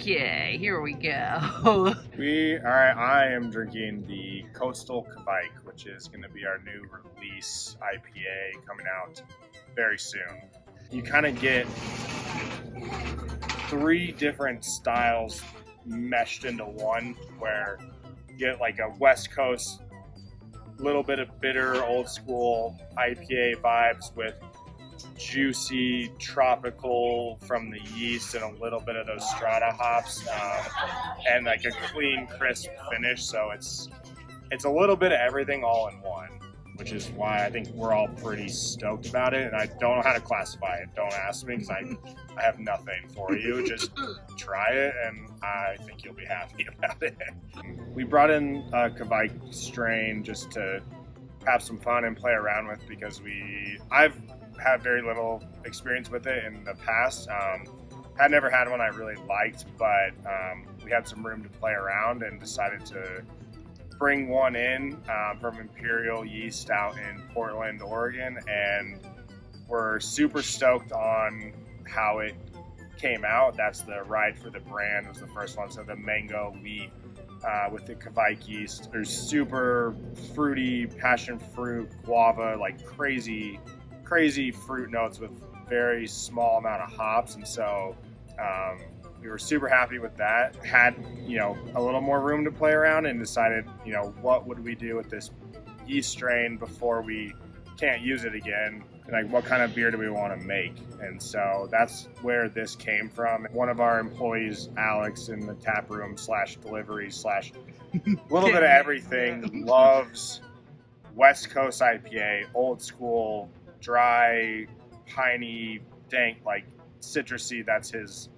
Okay, here we go. I am drinking the Coastal Kveik, which is going to be our new release IPA coming out very soon. You kind of get three different styles meshed into one, where you get like a West Coast, little bit of bitter, old school IPA vibes with juicy tropical from the yeast and a little bit of those strata hops, and like a clean, crisp finish. So it's a little bit of everything all in one, which is why I think we're all pretty stoked about it. And I don't know how to classify it. Don't ask me, because I have nothing for you. Just try it, and I think you'll be happy about it. We brought in a Kveik strain just to have some fun and play around with, because I've had very little experience with it in the past. Had never had one I really liked, but we had some room to play around and decided to bring one in from Imperial Yeast out in Portland, Oregon, and we're super stoked on how it came out. That's the Ride for the Brand was the first one. So the mango wheat with the Kveik yeast, there's super fruity, passion fruit, guava, like crazy fruit notes with very small amount of hops. And so we were super happy with that. Had, a little more room to play around, and decided, what would we do with this yeast strain before we can't use it again? And like, what kind of beer do we want to make? And so that's where this came from. One of our employees, Alex, in the tap room / delivery / little bit of everything, loves West Coast IPA, old school, dry, piney, dank, like citrusy. That's his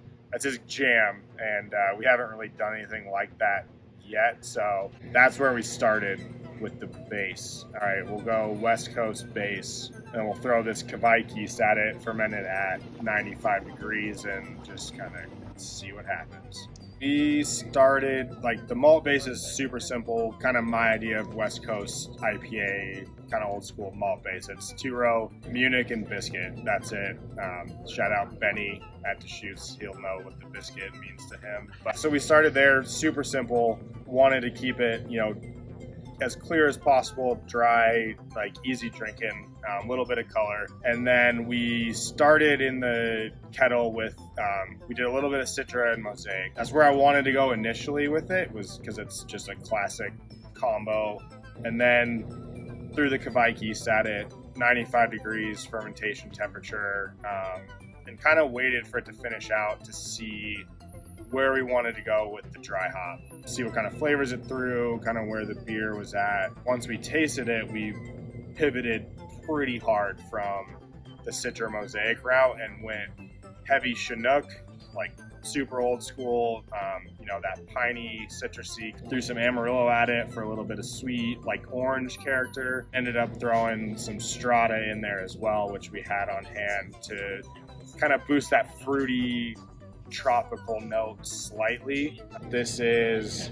jam, and we haven't really done anything like that yet. So that's where we started with the base. All right, we'll go West Coast base, and we'll throw this Kveik yeast at it, ferment it at 95 degrees, and just kind of see what happens. We started, like, the malt base is super simple, kind of my idea of West Coast IPA, kind of old school malt base. It's 2-row, Munich, and biscuit. That's it. Shout out Benny at Deschutes. He'll know what the biscuit means to him. So we started there, super simple, wanted to keep it, as clear as possible, dry, like easy drinking, a little bit of color. And then we started in the kettle with, we did a little bit of Citra and Mosaic. That's where I wanted to go initially with it, was because it's just a classic combo. And then threw the Kveik yeast at it, 95 degrees fermentation temperature, and kind of waited for it to finish out to see where we wanted to go with the dry hop, see what kind of flavors it threw, kind of where the beer was at. Once we tasted it, we pivoted pretty hard from the Citra Mosaic route and went heavy Chinook, like super old school, that piney, citrusy. Threw some Amarillo at it for a little bit of sweet, like orange character. Ended up throwing some Strata in there as well, which we had on hand to kind of boost that fruity, tropical note slightly. This is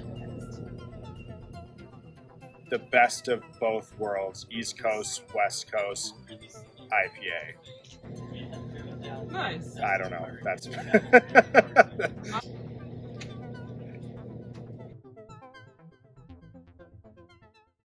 the best of both worlds, East Coast, West Coast IPA. Nice. I don't know. That's